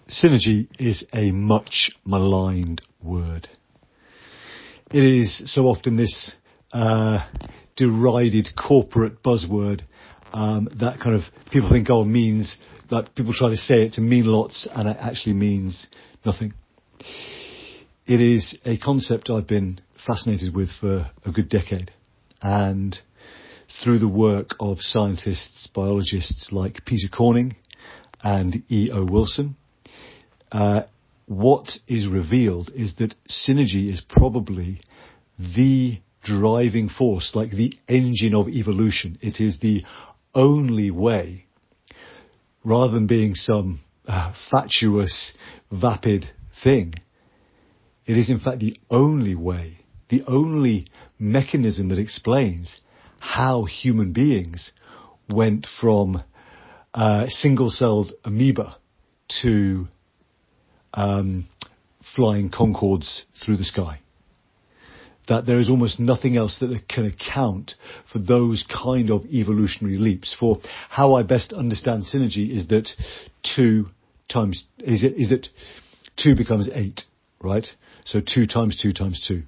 Synergy is a much maligned word. It is so often this derided corporate buzzword that kind of people think, means, like people try to say it to mean lots, and it actually means nothing. It is a concept I've been fascinated with for a good decade, and through the work of scientists, biologists like Peter Corning and E.O. Wilson, what is revealed is that synergy is probably the driving force, like the engine of evolution. It is the only way, rather than being some fatuous, vapid thing, it is in fact the only way, the only mechanism that explains how human beings went from single-celled amoeba to flying Concords through the sky. That there is almost nothing else that can account for those kind of evolutionary leaps. For how I best understand synergy is that two becomes 8, right? So 2 times 2 times 2.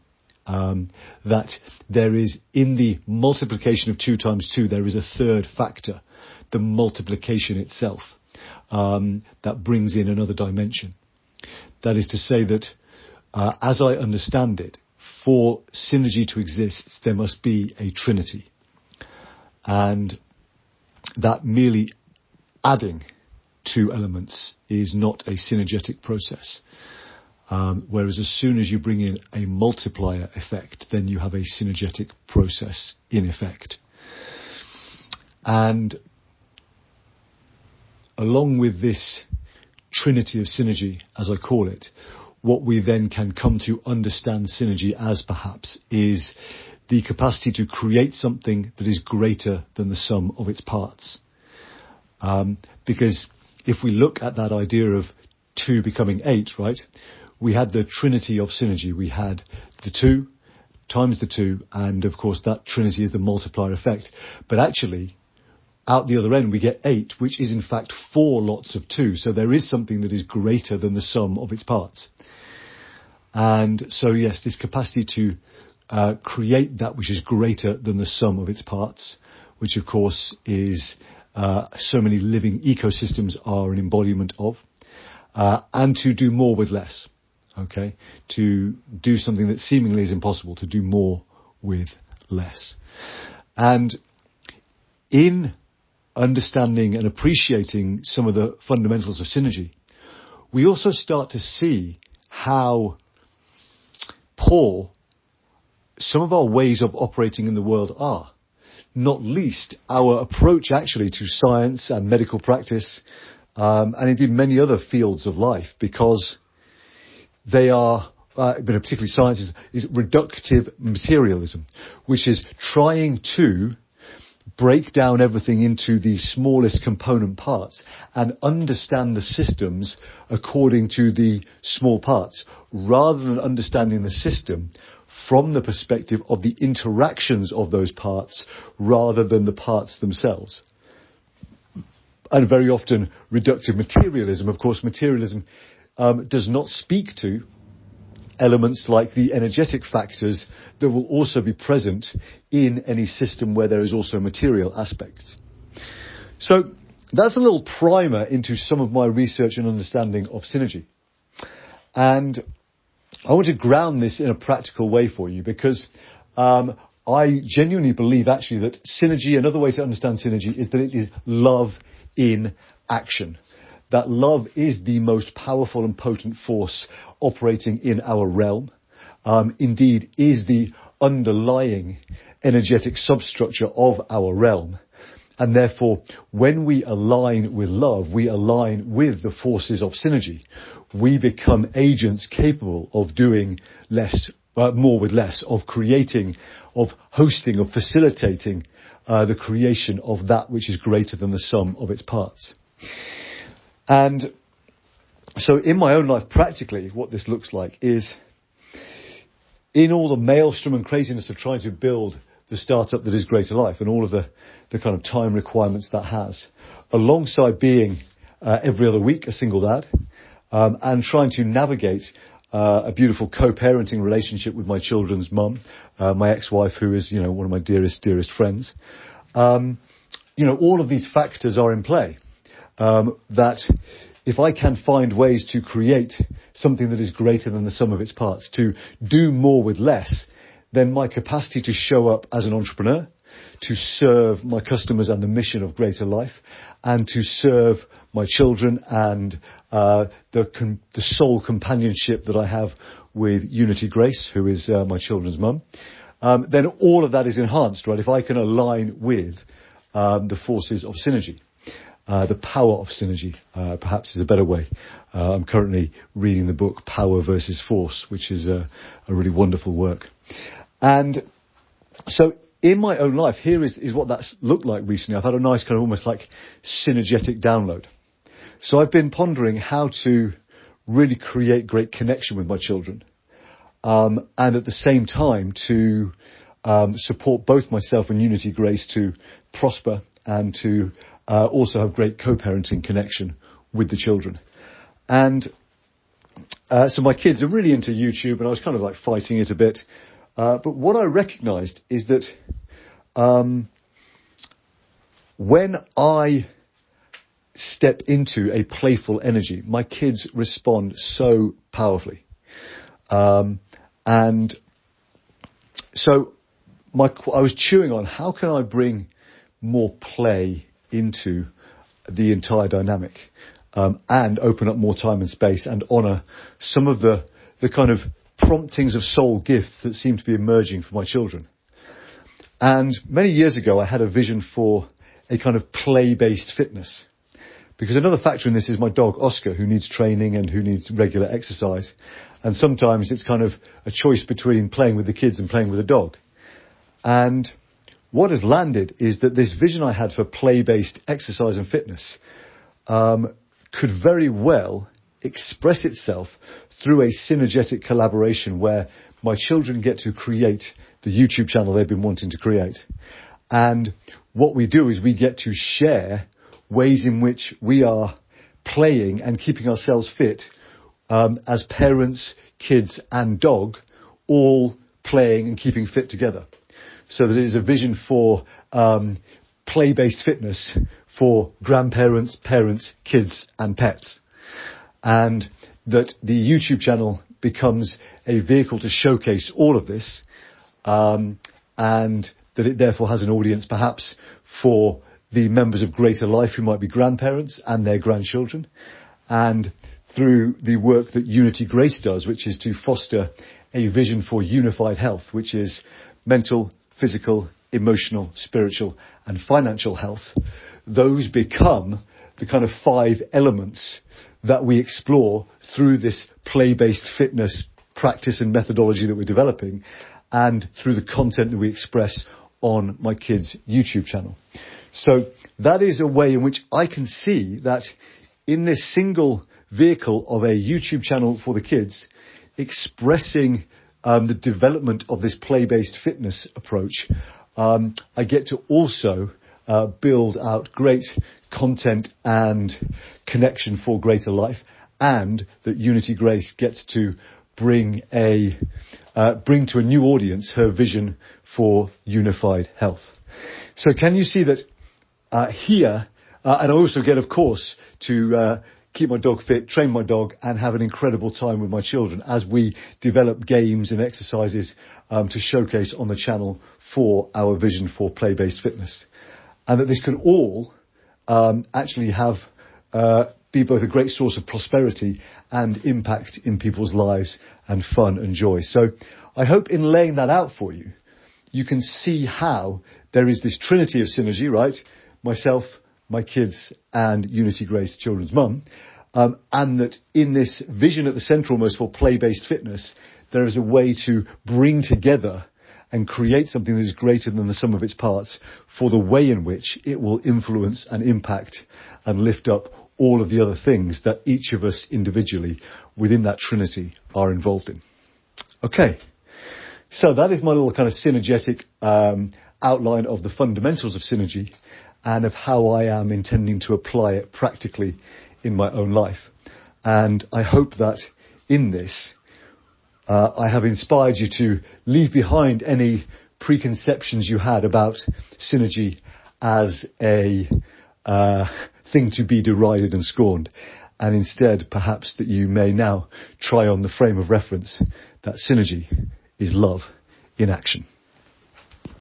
That there is, in the multiplication of 2 times 2, there is a third factor, the multiplication itself, that brings in another dimension. That is to say that, as I understand it, for synergy to exist, there must be a trinity. And that merely adding 2 elements is not a synergetic process. Whereas as soon as you bring in a multiplier effect, then you have a synergetic process in effect. And along with this trinity of synergy, as I call it, what we then can come to understand synergy as perhaps is the capacity to create something that is greater than the sum of its parts. Because if we look at that idea of 2 becoming 8, right, we had the trinity of synergy. We had the 2 times the 2, and of course that trinity is the multiplier effect. But actually, out the other end, we get 8, which is in fact 4 lots of 2. So there is something that is greater than the sum of its parts. And so, yes, this capacity to create that which is greater than the sum of its parts, which of course is so many living ecosystems are an embodiment of, and to do more with less. Okay, to do something that seemingly is impossible, to do more with less. And in understanding and appreciating some of the fundamentals of synergy, we also start to see how poor some of our ways of operating in the world are. Not least our approach actually to science and medical practice, and indeed many other fields of life, because they are, but particularly science, is reductive materialism, which is trying to break down everything into the smallest component parts and understand the systems according to the small parts, rather than understanding the system from the perspective of the interactions of those parts rather than the parts themselves. And very often reductive materialism, of course, materialism does not speak to elements like the energetic factors that will also be present in any system where there is also material aspects. So that's a little primer into some of my research and understanding of synergy. And I want to ground this in a practical way for you, because I genuinely believe actually that synergy, another way to understand synergy, is that it is love in action. That love is the most powerful and potent force operating in our realm. Indeed, is the underlying energetic substructure of our realm. And therefore, when we align with love, we align with the forces of synergy. We become agents capable of doing less, more with less, of creating, of hosting, of facilitating the creation of that which is greater than the sum of its parts. And so in my own life, practically, what this looks like is, in all the maelstrom and craziness of trying to build the startup that is Greater Life and all of the kind of time requirements that has, alongside being every other week a single dad, and trying to navigate a beautiful co-parenting relationship with my children's mum, my ex-wife, who is, one of my dearest friends. All of these factors are in play. That if I can find ways to create something that is greater than the sum of its parts, to do more with less, then my capacity to show up as an entrepreneur, to serve my customers and the mission of greater life, and to serve my children and the soul companionship that I have with Unity Grace, who is my children's mum, then all of that is enhanced, right? If I can align with the forces of synergy. The power of synergy, perhaps is a better way. I'm currently reading the book Power versus Force, which is a really wonderful work. And so in my own life, here is what that's looked like recently. I've had a nice kind of almost like synergetic download. So I've been pondering how to really create great connection with my children. And at the same time to support both myself and Unity Grace to prosper and to also have great co-parenting connection with the children. And so my kids are really into YouTube, and I was kind of like fighting it a bit. But what I recognized is that when I step into a playful energy, my kids respond so powerfully. And so I was chewing on how can I bring more play into the entire dynamic, and open up more time and space and honour some of the kind of promptings of soul gifts that seem to be emerging for my children. And many years ago, I had a vision for a kind of play-based fitness. Because another factor in this is my dog, Oscar, who needs training and who needs regular exercise. And sometimes it's kind of a choice between playing with the kids and playing with a dog. And what has landed is that this vision I had for play-based exercise and fitness could very well express itself through a synergetic collaboration where my children get to create the YouTube channel they've been wanting to create. And what we do is we get to share ways in which we are playing and keeping ourselves fit as parents, kids and dog, all playing and keeping fit together. So that it is a vision for play-based fitness for grandparents, parents, kids and pets. And that the YouTube channel becomes a vehicle to showcase all of this, and that it therefore has an audience perhaps for the members of Greater Life who might be grandparents and their grandchildren, and through the work that Unity Grace does, which is to foster a vision for unified health, which is mental, physical, emotional, spiritual and financial health. Those become the kind of 5 elements that we explore through this play-based fitness practice and methodology that we're developing, and through the content that we express on my kids' YouTube channel. So that is a way in which I can see that in this single vehicle of a YouTube channel for the kids, expressing the development of this play-based fitness approach, I get to also build out great content and connection for Greater Life, and that Unity Grace gets to bring to a new audience her vision for unified health. So can you see that here, and I also get, of course, to keep my dog fit, train my dog, and have an incredible time with my children as we develop games and exercises to showcase on the channel for our vision for play-based fitness. And that this can all actually have be both a great source of prosperity and impact in people's lives and fun and joy. So I hope in laying that out for you, you can see how there is this trinity of synergy, right? Myself, my kids and Unity Grace, children's mum. And that in this vision at the centre almost for play-based fitness, there is a way to bring together and create something that is greater than the sum of its parts for the way in which it will influence and impact and lift up all of the other things that each of us individually within that trinity are involved in. Okay, so that is my little kind of synergetic outline of the fundamentals of synergy and of how I am intending to apply it practically in my own life. And I hope that in this, I have inspired you to leave behind any preconceptions you had about synergy as a thing to be derided and scorned, and instead perhaps that you may now try on the frame of reference that synergy is love in action.